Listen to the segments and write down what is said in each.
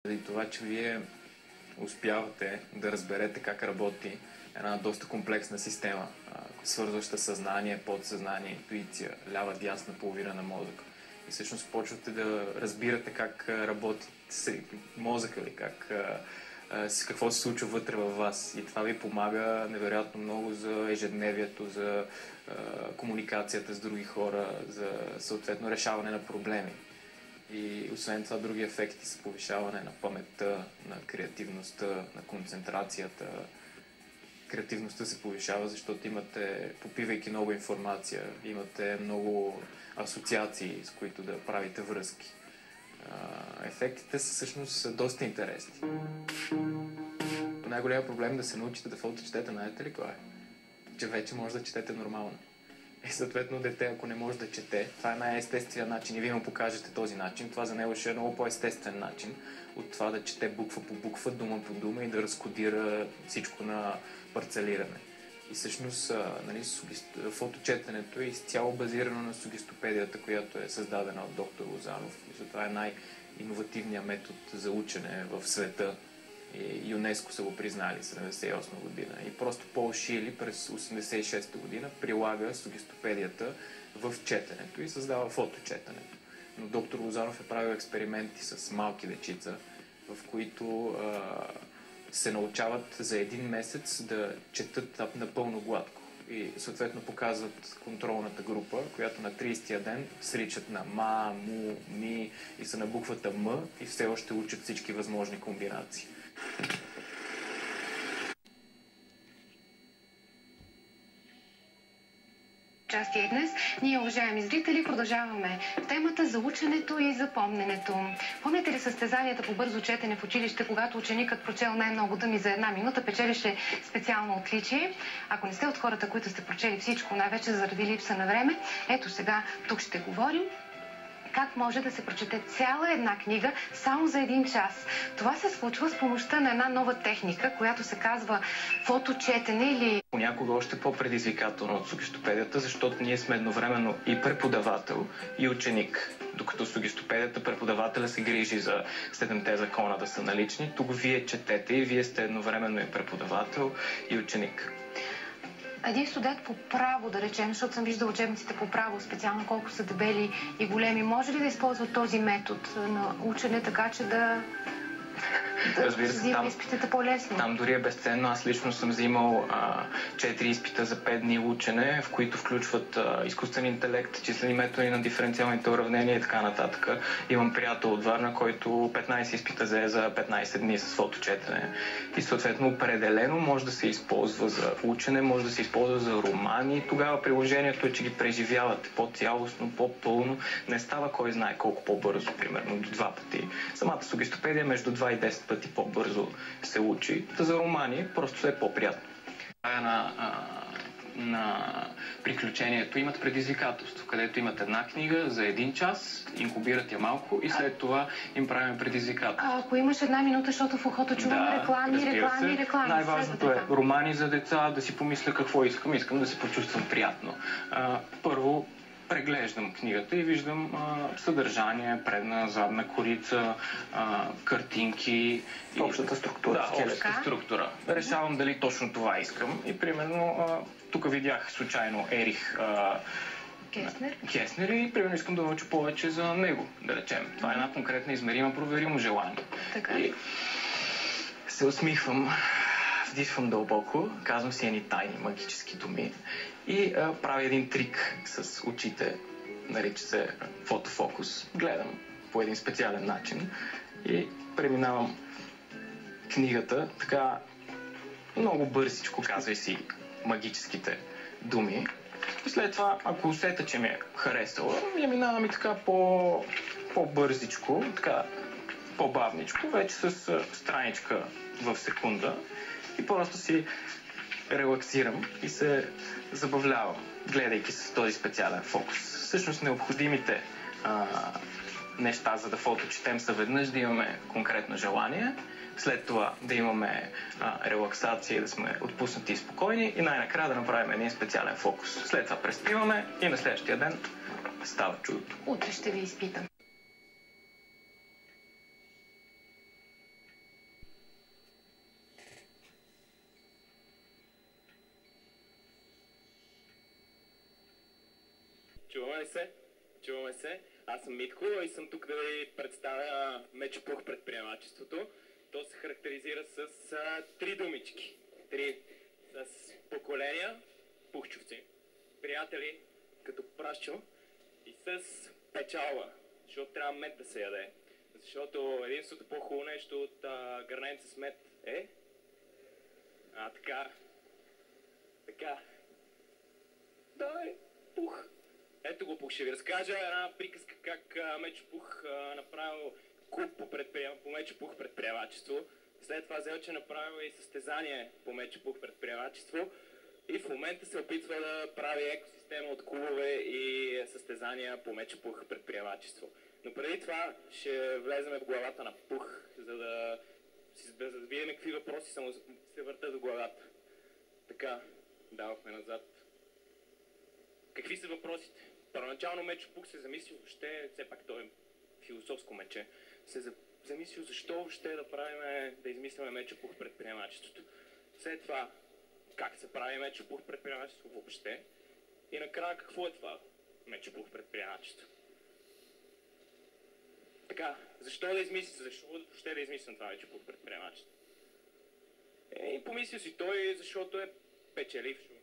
Заради това, че вие успявате да разберете как работи една доста комплексна система, свързваща съзнание, подсъзнание, интуиция, лява, дясна половина на мозъка. И всъщност почвате да разбирате как работи мозъка ви, какво се случва вътре във вас. И това ви помага невероятно много за ежедневието, за комуникацията с други хора, за съответно решаване на проблеми. И освен това, други ефекти са повишаване на паметта, на креативността, на концентрацията. Креативността се повишава, защото имате, попивайки много информация, имате много асоциации, с които да правите връзки. Ефектите са всъщност доста интересни. Най-големият проблем да се научите да фоточетете, знаете ли кой е? Че вече може да четете нормално. И съответно дете, ако не може да чете, това е най-естественият начин и вие му покажете този начин. Това за него ще е много по-естествен начин от това да чете буква по буква, дума по дума и да разкодира всичко на парцелиране. И всъщност фоточетенето е изцяло базирано на сугестопедията, която е създадена от доктор Лозанов. И затова е най-иновативният метод за учене в света. И ЮНЕСКО са го признали 1978 година. И просто Пол Шили през 1986 година прилага сугестопедията в четенето и създава фоточетенето. Но доктор Лозанов е правил експерименти с малки дечица, в които се научават за един месец да четат напълно гладко. И съответно показват контролната група, която на 30-я ден сричат на ма, му, ми и са на буквата М и все още учат всички възможни комбинации. Участие днес. Ние, уважаеми зрители, продължаваме темата за ученето и запомненето. Помните ли състезанията по бързо четене в училище, когато ученикът прочел най-много думи за една минута, печелише специално отличие? Ако не сте от хората, които сте прочели всичко, най-вече заради липса на време, ето сега тук ще говорим как може да се прочете цяла една книга само за един час. Това се случва с помощта на една нова техника, която се казва фоточетене или... Понякога още по-предизвикателно от сугестопедията, защото ние сме едновременно и преподавател, и ученик. Докато в сугестопедията преподавателя се грижи за 7-те закона да са налични, тук вие четете и вие сте едновременно и преподавател, и ученик. Един студент по право, да речем, защото съм виждала учебниците по право, специално колко са дебели и големи, може ли да използва този метод на учене, така че да взима изпитите по-лесно? Там дори е безценно. Аз лично съм взимал 4 изпита за 5 дни учене, в които включват изкуствен интелект, числени методи на диференциалните уравнения и така нататък. Имам приятел от Варна, който 15 изпита взе за 15 дни с фоточетене. И съответно определено може да се използва за учене, може да се използва за романи. Тогава приложението е, че ги преживявате по-цялостно, по-пълно. Не става кой знае колко по-бързо, примерно до 2 пъти. Самата сугестопедия между 2 и 10 пъти по-бързо се учи. За романи просто е по-приятно. На приключението имат предизвикателство, където имат една книга за един час, инкубират я малко и след това им правим предизвикателство. Ако имаш една минута, защото в ухото чувам реклами. Най-важното е романи за деца, да си помисля какво искам. Искам да се почувствам приятно. Първо, преглеждам книгата и виждам съдържание, предна, задна корица, картинки. Общата структура. Да, общата структура. Решавам дали точно това искам. И примерно, тук видях случайно Ерих Кеснер и примерно искам да науча повече за него, да речем. Това е една конкретна измерима, проверимо желание. Така. И се усмихвам, вдишвам дълбоко, казвам си едни тайни магически думи и правя един трик с очите, нарича се фотофокус. Гледам по един специален начин и преминавам книгата така много бързичко, казвай си магическите думи. И след това, ако усета, че ми е харесала, я минавам и така по-бързичко, така по-бавничко, вече с страничка в секунда и просто си релаксирам и се забавлявам, гледайки с този специален фокус. Всъщност необходимите неща, за да фоточетем са веднъж да имаме конкретно желание, след това да имаме релаксация и да сме отпуснати и спокойни и най-накрая да направим един специален фокус. След това преспиваме и на следващия ден става чудото. Утре ще ви изпитам. Чуваме се? Чуваме се. Аз съм Митко и съм тук да ви представя Мечо Пух предприемачеството. То се характеризира с три думички. Три. С поколения, пухчовци, приятели, като Прашчо, и с печалба, защото трябва мед да се яде. Защото единството по-хубаво нещо от гърненца с мед е... така. Дай, Пух. Ето го, Пух. Ще ви разкажа една приказка как Мечо Пух направил клуб по Мечо Пух предприемачество. След това взел, че направил и състезание по Мечо Пух предприемачество. И в момента се опитва да прави екосистема от клубове и състезания по Мечо Пух предприемачество. Но преди това ще влезем в главата на Пух, за да видим какви въпроси се въртат в главата. Така, давахме назад. Какви са въпросите? Първоначално Мечо Пух се замисли въобще, все пак той е философско мече, се замислил защо въобще да измисляме Мечо Пух предприемачеството. След това, как се прави Мечо Пух предприемачество въобще и накрая какво е това Мечо Пух предприемачество. Така, защо въобще да измислям това Мечо Пух предприемачество? И помислил си той, защото е печелившо.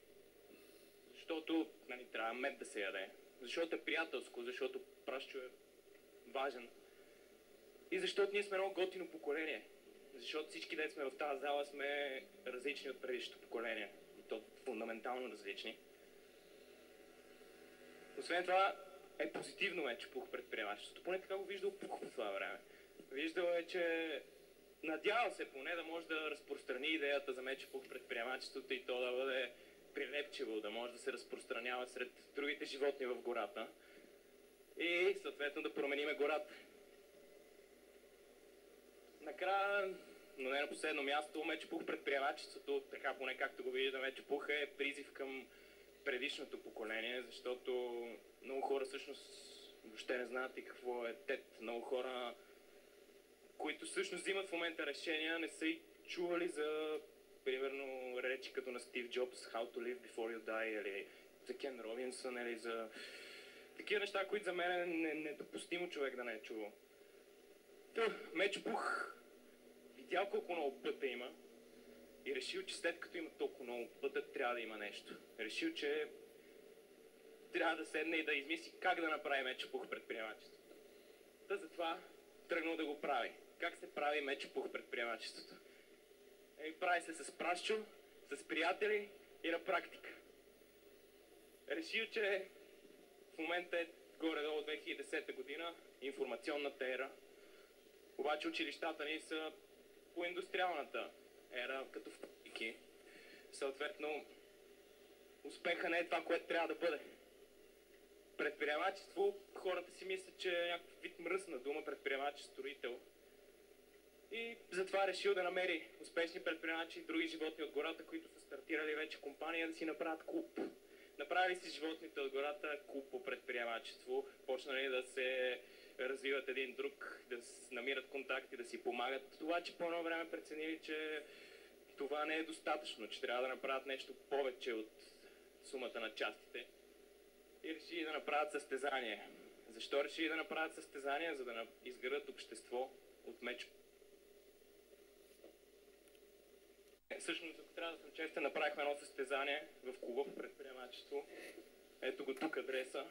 Защото трябва мед да се яде. Защото е приятелско, защото Прашчо е важен. И защото ние сме много готино поколение. Защото всички дет сме в тази зала сме различни от предишното поколение. И то фундаментално различни. Освен това е позитивно Мечо Пух предприемачеството. Поне така го виждал Пух по това време. Виждал е, че надявал се поне да може да разпространи идеята за Мечо Пух предприемачеството и то да бъде прилепчиво, да може да се разпространява сред другите животни в гората и съответно да промениме гората. Накрая, но не на последно място, Мечо Пух предприемачеството, така поне както го виждаме, Мечо Пух е призив към предишното поколение, защото много хора всъщност въобще не знаят и какво е ТЕТ. Много хора, които всъщност взимат в момента решения, не са и чували за примерно речи като на Стив Джобс, How to live before you die, или за Кен Робинсън, или за такива неща, които за мен е недопустимо човек да не е чувал. Мечо Пух видял колко много пътя има и решил, че след като има толкова много пътя, трябва да има нещо. Решил, че трябва да седне и да измисли как да направи Мечо Пух предприемачеството. Затова тръгнал да го прави. Как се прави Мечо Пух предприемачеството? Прави се с Прашчо, с приятели и на практика. Решил, че в момента е горе-долу 2010 година, информационната ера. Обаче училищата ни са по индустриалната ера, като в фабрики. Съответно, успеха не е това, което трябва да бъде. Предприемачество, хората си мислят, че е някакъв вид мръсна дума, предприемач, строител. И затова решил да намери успешни предприемачи и други животни от гората, които са стартирали вече компания, да си направят клуб. Направили си животните от гората клуб по предприемачество, почнали да се развиват един друг, да намират контакти, да си помагат. Това, че по едно време преценили, че това не е достатъчно, че трябва да направят нещо повече от сумата на частите. И решили да направят състезание. Защо решили да направят състезание? За да изградят общество от Мечо. Всъщност, ако трябва да съм честен, направихме едно състезание в клуба по предприемачество. Ето го тук адреса,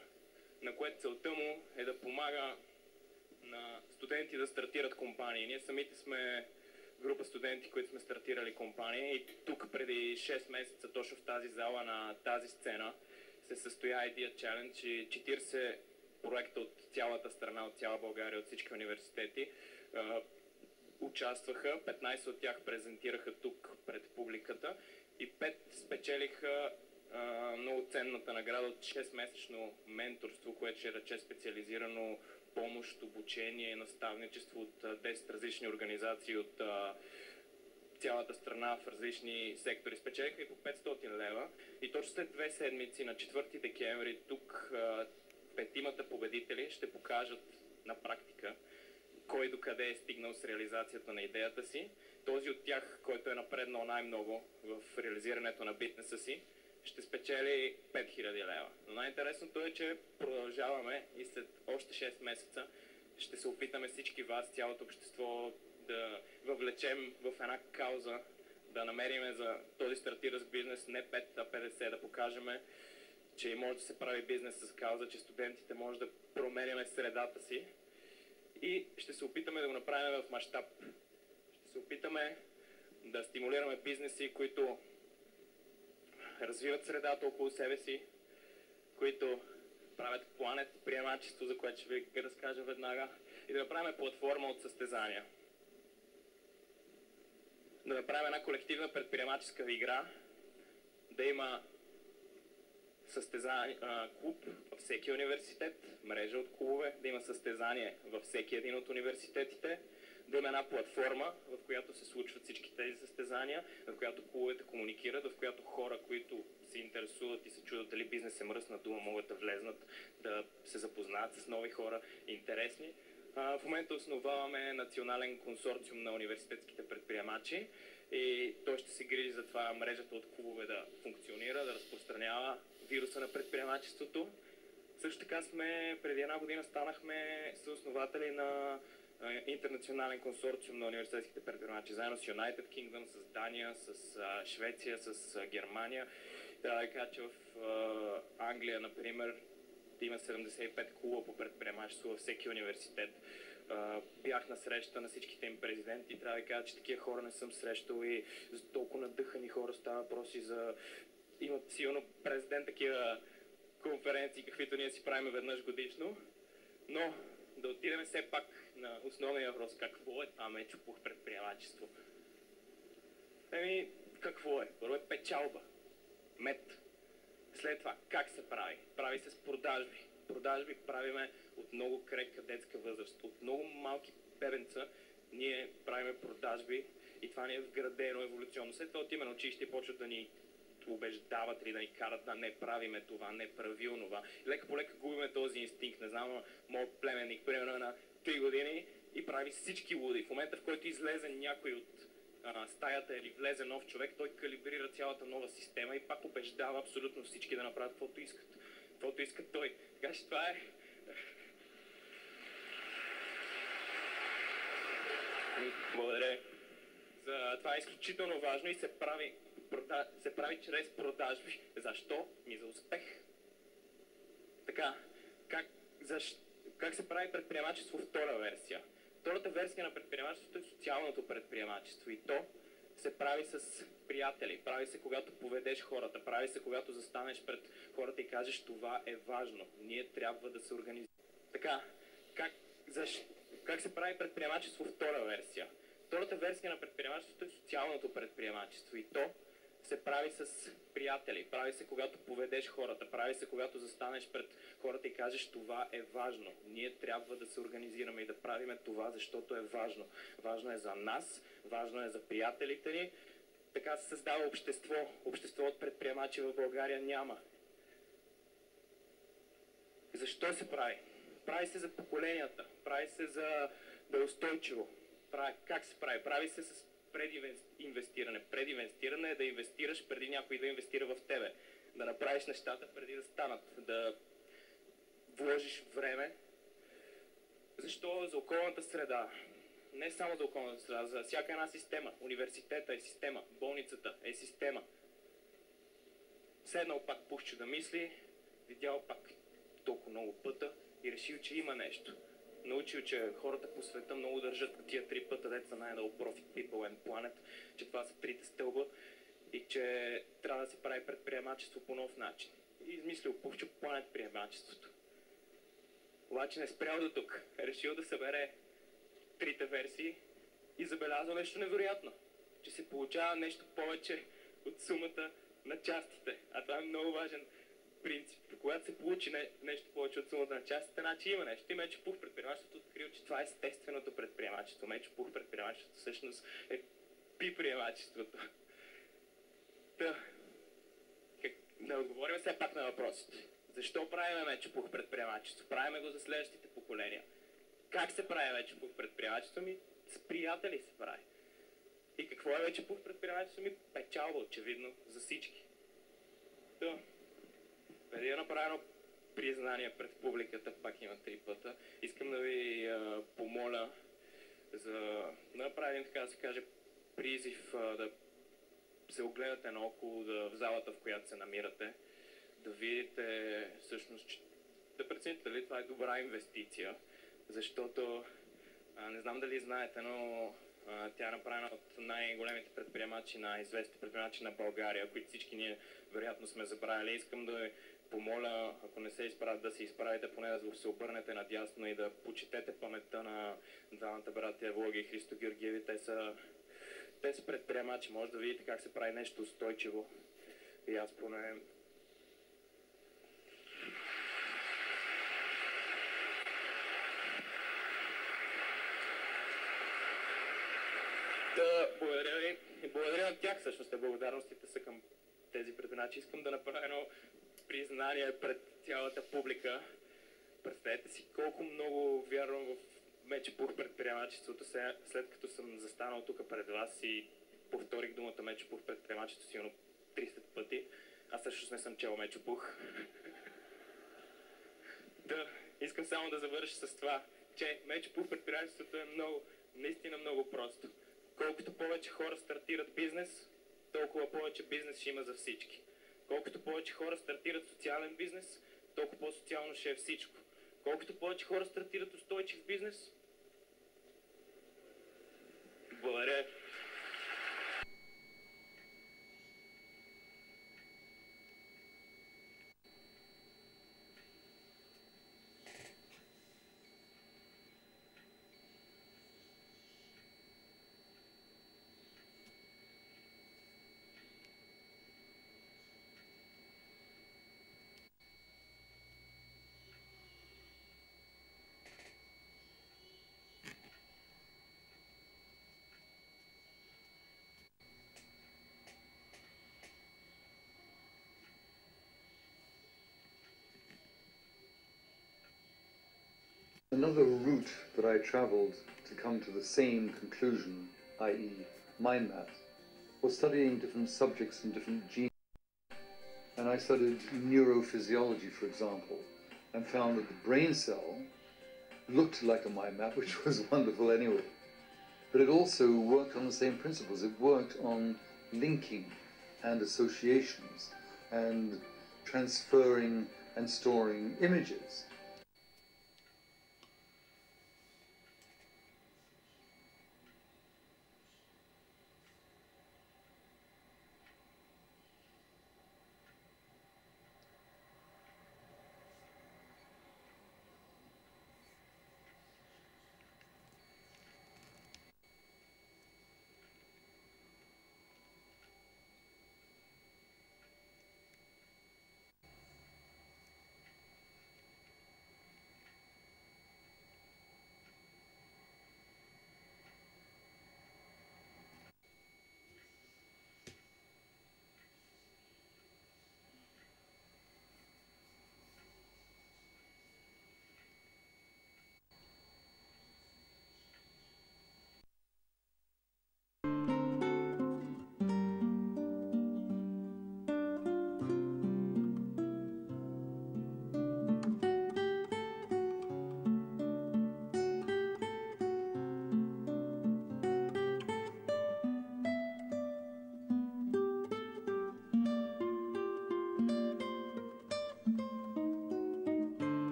на което целта му е да помага на студенти да стартират компании. Ние самите сме група студенти, които сме стартирали компании и тук преди 6 месеца, точно в тази зала, на тази сцена, се състоя Idea Challenge и 40 проекта от цялата страна, от цяла България, от всички университети участваха, 15 от тях презентираха тук пред публиката и 5 спечелиха много ценната награда от 6-месечно менторство, което ще рече специализирано помощ, обучение, наставничество от 10 различни организации от цялата страна в различни сектори. Спечелиха и по 500 лева. И точно след 2 седмици, на 4 декември, тук 5-мата победители ще покажат на практика кой докъде е стигнал с реализацията на идеята си. Този от тях, който е напреднал най-много в реализирането на бизнеса си, ще спечели 5000 лева. Но най-интересното е, че продължаваме и след още 6 месеца ще се опитаме всички вас, цялото общество, да въвлечем в една кауза, да намерим за този стартиращ бизнес не 5, а 50, да покажем, че може да се прави бизнес с кауза, че студентите може да променяме средата си и ще се опитаме да го направим в мащаб. Ще се опитаме да стимулираме бизнеси, които развиват средата около себе си, които правят планет приемачество, за което ще ви разкажа веднага, и да направим платформа от състезания. Да направим една колективна предприемаческа игра, да има клуб във всеки университет, мрежа от клубове, да има състезание във всеки един от университетите, да има една платформа, в която се случват всички тези състезания, в която клубовете комуникират, в която хора, които се интересуват и се чудят дали бизнес е мръсна дума, могат да влезнат, да се запознаят с нови хора интересни. В момента основаваме национален консорциум на университетските предприемачи и той ще се грижи за това мрежата от клубове да функционира, да разпространява вируса на предприемачеството. Също така преди една година станахме съоснователи на интернационален консорциум на университетските предприемачи, заедно с United Kingdom, с Дания, с Швеция, с Германия. Трябва да кажа, че в Англия, например, има 75 клуба по предприемачество във всеки университет. Бях на среща на всичките им президенти и трябва да кажа, че такива хора не съм срещал и за толкова надъхани хора става въпроси за... Имат силно президент такива конференции, каквито ние си правим веднъж годишно, но да отидем все пак на основния въпрос. Какво е това Мечо-Пух предприемачество? Какво е? Първо е печалба. Мед. След това, как се прави? Прави се с продажби. Продажби правиме от много крехка детска възраст. От много малки бебенца ние правиме продажби и това ни е вградено еволюционно. След това отиваме на училище и почват да ни убеждават или да ни карат да не правиме това, не правилно това. Лека по лека губиме този инстинкт. Не знам, моят племенник, примерно на 3 години и прави всички луди. В момента, в който излезе някой от стаята или влезе нов човек, той калибрира цялата нова система и пак убеждава абсолютно всички да направят каквото искат. Каквото искат той. Така че това е... Благодаря. Това е изключително важно и се прави чрез продажби. Защо? За успех. Така, как се прави предприемачество втора версия? Втората версия на предприемачеството е социалното предприемачество и то се прави с приятели, прави се когато поведеш хората, прави се когато застанеш пред хората и кажеш това е важно, ние трябва да се организираме. Така, как се прави предприемачество втора версия? Втората версия на предприемачеството е социалното предприемачество и то се прави с приятели, прави се когато поведеш хората, прави се когато застанеш пред хората и кажеш това е важно. Ние трябва да се организираме и да правиме това, защото е важно. Важно е за нас, важно е за приятелите ни. Така се създава общество. Общество от предприемачи в България няма. Защо се прави? Прави се за поколенията, прави се за да е устойчиво. Как се прави? Прави се с прединвестиране. Прединвестиране е да инвестираш преди някой да инвестира в тебе. Да направиш нещата преди да станат. Да вложиш време. Защо? За околната среда. Не само за околната среда, за всяка една система. Университета е система. Болницата е система. Седнал пак Пушчо да мисли, видял пак толкова много пъта и решил, че има нещо. Научил, че хората по света много държат на тия 3 пъта, деца най-долу Profit, People and Planet, че това са 3 стълба и че трябва да се прави предприемачество по нов начин. И измислил Пушчо Planet приемачеството. Обаче не спрял до тук. Решил да събере 3 версии и забелязал нещо невероятно. Че се получава нещо повече от сумата на частите. А това е много важен принцип. Когато се получи нещо повече от сумата на частите, значи има нещо. И Мечо-Пух предприемачеството открил, че това е естественото предприемачество. Мечо-Пух предприемачеството всъщност е пи-приемачеството. Да отговорим все пак на въпросите. Защо правим Мечо-Пух предприемачество? Правиме го за следващите поколения. Как се прави Мечо-Пух предприемачество? С приятели се прави. И какво е Мечо-Пух предприемачество? Печалба, очевидно, за всички. Да. Преди да направя едно признание пред публиката, пак има 3 пъта, искам да ви помоля да направим, така да се каже, призив да се огледате наоколо в залата, в която се намирате, да видите всъщност, да прецените дали това е добра инвестиция, защото не знам дали знаете, но тя е направена от най-големите предприемачи, най-известни предприемачи на България, които всички ние вероятно сме забравили. Искам да ви помоля, ако не се изправят, да се изправите, поне да се обърнете надясно и да почетете паметта на двамата братя Влоги и Христо Георгиеви. Те са предприемачи, може да видите как се прави нещо устойчиво. И аз поне... Да, благодаря ви. И благодаря на тях всъщност. Благодарностите са към тези предприемачи. Искам да направя едно признание пред цялата публика. Представете си колко много вярвам в Мечепух предприемачеството, след като съм застанал тук пред вас и повторих думата Мечепух предприемачеството сигурно 300 пъти. Аз също не съм чел Мечепух. Да, искам само да завърша с това, че Мечепух предприемачеството е много, наистина много просто. Колкото повече хора стартират бизнес, толкова повече бизнес ще има за всички. Колкото повече хора стартират социален бизнес, толкова по-социално ще е всичко. Колкото повече хора стартират устойчив бизнес, благодаря. Another route that I travelled to come to the same conclusion, i.e. mind maps, was studying different subjects and different genes. And I studied neurophysiology, for example, and found that the brain cell looked like a mind map, which was wonderful anyway. But it also worked on the same principles. It worked on linking and associations and transferring and storing images.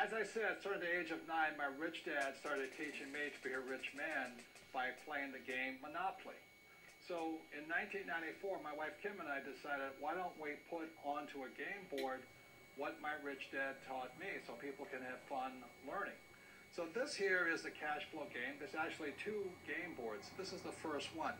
As I said, starting at the age of 9, my rich dad started teaching me to be a rich man by playing the game Monopoly. So in 1994, my wife Kim and I decided, why don't we put onto a game board what my rich dad taught me so people can have fun learning. So this here is the cash flow game. There's actually 2 game boards. This is the first one.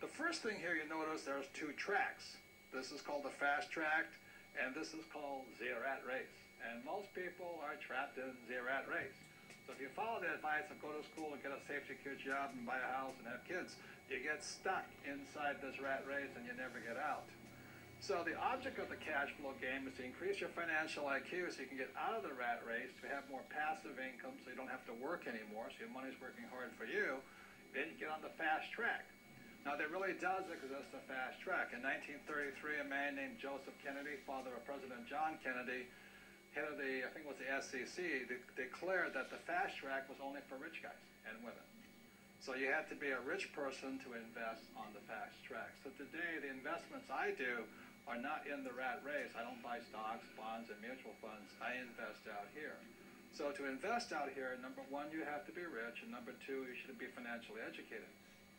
The first thing here you notice there's 2 tracks. This is called the fast track, and this is called the rat race. And most people are trapped in the rat race. So if you follow the advice of go to school and get a safe, secure job and buy a house and have kids, you get stuck inside this rat race and you never get out. So the object of the cash flow game is to increase your financial IQ so you can get out of the rat race, to have more passive income so you don't have to work anymore, so your money's working hard for you. Then you get on the fast track. Now there really does exist a fast track. In 1933, a man named Joseph Kennedy, father of President John Kennedy, head of the, I think it was the SEC, declared that the fast track was only for rich guys and women. So you had to be a rich person to invest on the fast track. So today, the investments I do are not in the rat race. I don't buy stocks, bonds, and mutual funds. I invest out here. So to invest out here, number 1, you have to be rich, and number 2, you should be financially educated.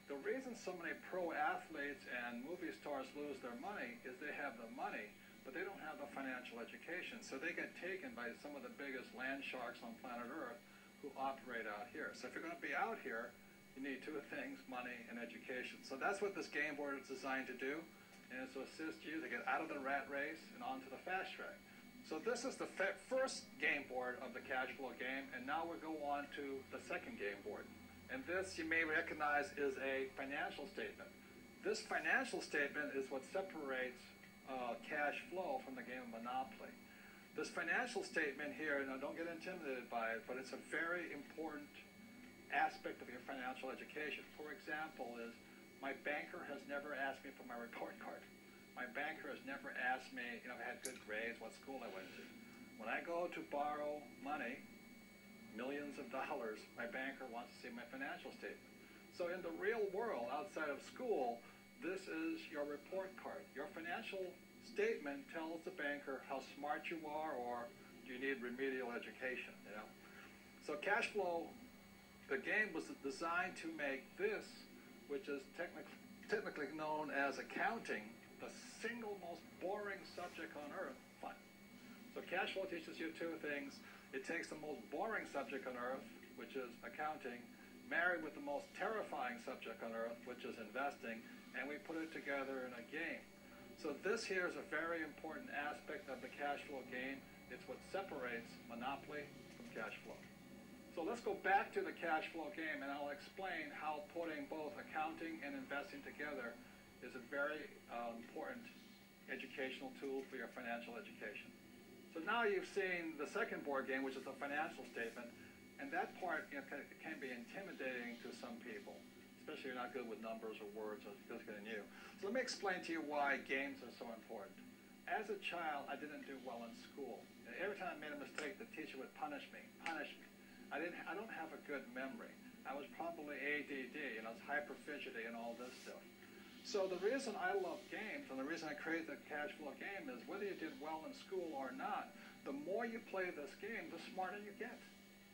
The reason so many pro athletes and movie stars lose their money is they have the money, but they don't have the financial education. So they get taken by some of the biggest land sharks on planet Earth who operate out here. So if you're going to be out here, you need 2 things, money and education. So that's what this game board is designed to do, and it's to assist you to get out of the rat race and onto the fast track. So this is the first game board of the cash flow game, and now we'll go on to the second game board. And this, you may recognize, is a financial statement. This financial statement is what separates cash flow from the game of Monopoly. This financial statement here, now don't get intimidated by it, but it's a very important aspect of your financial education. For example, is my banker has never asked me for my report card. My banker has never asked me, if I had good grades, what school I went to. When I go to borrow money, millions of dollars, my banker wants to see my financial statement. So in the real world, outside of school, this is your report card. Your financial statement tells the banker how smart you are, or do you need remedial education, So cash flow, the game was designed to make this, which is technically known as accounting, the single most boring subject on earth, fun. So cash flow teaches you 2 things. It takes the most boring subject on earth, which is accounting, married with the most terrifying subject on earth, which is investing, and we put it together in a game. So this here is a very important aspect of the cash flow game. It's what separates Monopoly from cash flow. So let's go back to the cash flow game, and I'll explain how putting both accounting and investing together is a very important educational tool for your financial education. So now you've seen the second board game, which is the financial statement, and that part can be intimidating to some people, especially if you're not good with numbers or words or just getting new. So let me explain to you why games are so important. As a child, I didn't do well in school. And every time I made a mistake, the teacher would punish me. I don't have a good memory. I was probably ADD, it's hyper fidgety and all this stuff. So the reason I love games, and the reason I created the cash flow game, is whether you did well in school or not, the more you play this game, the smarter you get.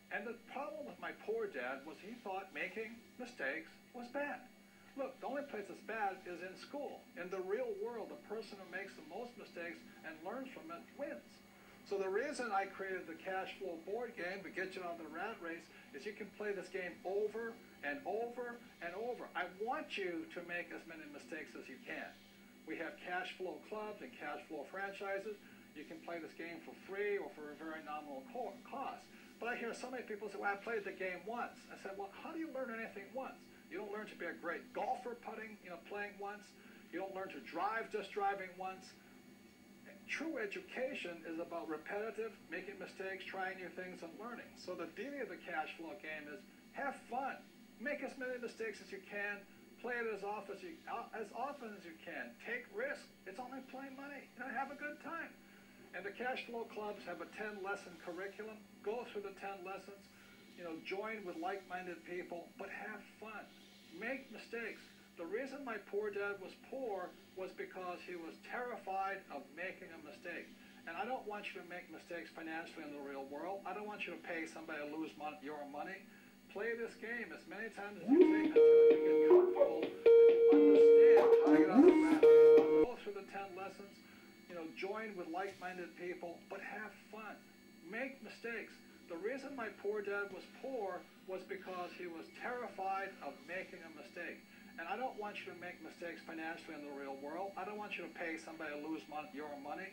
And the problem with my poor dad was he thought making mistakes was bad. Look, the only place it's bad is in school. In the real world, the person who makes the most mistakes and learns from it wins. So the reason I created the cash flow board game to get you out of the rat race is you can play this game over and over and over. I want you to make as many mistakes as you can. We have cash flow clubs and cash flow franchises. You can play this game for free or for a very nominal cost. But I hear so many people say, well, I played the game once. I said, well, how do you learn anything once? You don't learn to be a great golfer playing once. You don't learn to drive just driving once. True education is about repetitive, making mistakes, trying new things, and learning. So the beauty of the cash flow game is have fun. Make as many mistakes as you can. Play it as often as you can. Take risks. It's only playing money. Have a good time. And the cash flow clubs have a 10-lesson curriculum. Go through the 10 lessons. Join with like-minded people, but have fun. Make mistakes. The reason my poor dad was poor was because he was terrified of making a mistake. And I don't want want you to make mistakes financially in the real world. I don't want you to pay somebody to lose your money. Play this game as many times as you take until you get comfortable, that you understand how to get out of the rat race. Go through the 10 lessons, join with like-minded people, but have fun. Make mistakes. The reason my poor dad was poor was because he was terrified of making a mistake. And I don't want you to make mistakes financially in the real world. I don't want you to pay somebody to lose your money.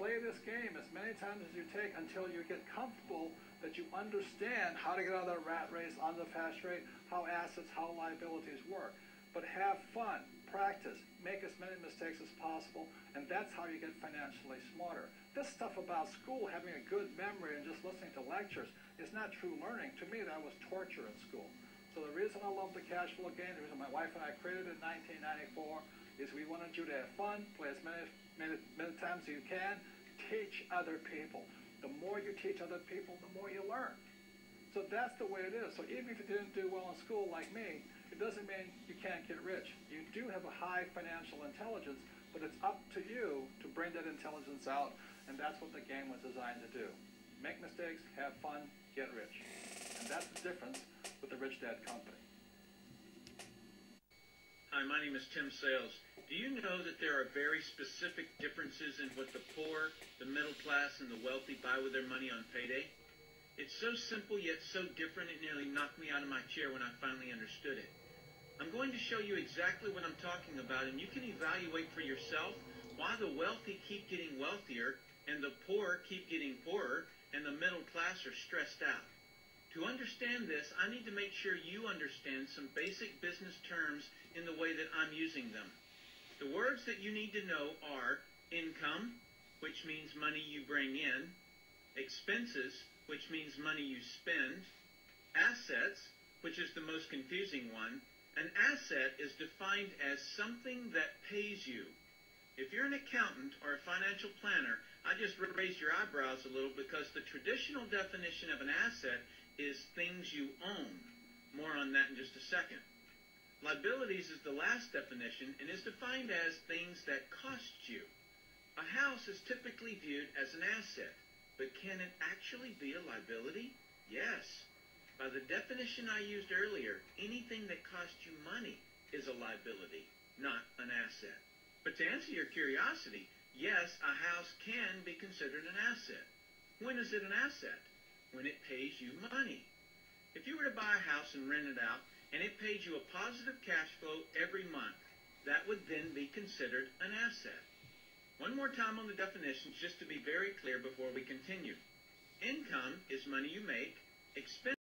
Play this game as many times as you take until you get comfortable that you understand how to get out of the rat race, on the fast rate, how assets, how liabilities work. But have fun, practice, make as many mistakes as possible, and that's how you get financially smarter. This stuff about school, having a good memory and just listening to lectures, is not true learning. To me, that was torture in school. So the reason I love the cash flow game, the reason my wife and I created it in 1994, is we wanted you to have fun, play as many times as you can, teach other people. The more you teach other people, the more you learn. So that's the way it is. So even if you didn't do well in school like me, it doesn't mean you can't get rich. You do have a high financial intelligence, but it's up to you to bring that intelligence out, and that's what the game was designed to do. Make mistakes, have fun, get rich. And that's the difference with the Rich Dad Company. Hi, my name is Tim Sales. Do you know that there are very specific differences in what the poor, the middle class, and the wealthy buy with their money on payday? It's so simple yet so different it nearly knocked me out of my chair when I finally understood it. I'm going to show you exactly what I'm talking about, and you can evaluate for yourself why the wealthy keep getting wealthier and the poor keep getting poorer and the middle class are stressed out. To understand this, I need to make sure you understand some basic business terms in the way that I'm using them. The words that you need to know are income, which means money you bring in, expenses, which means money you spend, assets, which is the most confusing one. An asset is defined as something that pays you. If you're an accountant or a financial planner, I just raise your eyebrows a little because the traditional definition of an asset is things you own. More on that in just a second. Liabilities is the last definition and is defined as things that cost you. A house is typically viewed as an asset, but can it actually be a liability? Yes. By the definition I used earlier, anything that costs you money is a liability, not an asset. But to answer your curiosity, yes, a house can be considered an asset. When is it an asset? When it pays you money. If you were to buy a house and rent it out, and it paid you a positive cash flow every month, that would then be considered an asset. One more time on the definitions, just to be very clear before we continue. Income is money you make. Expense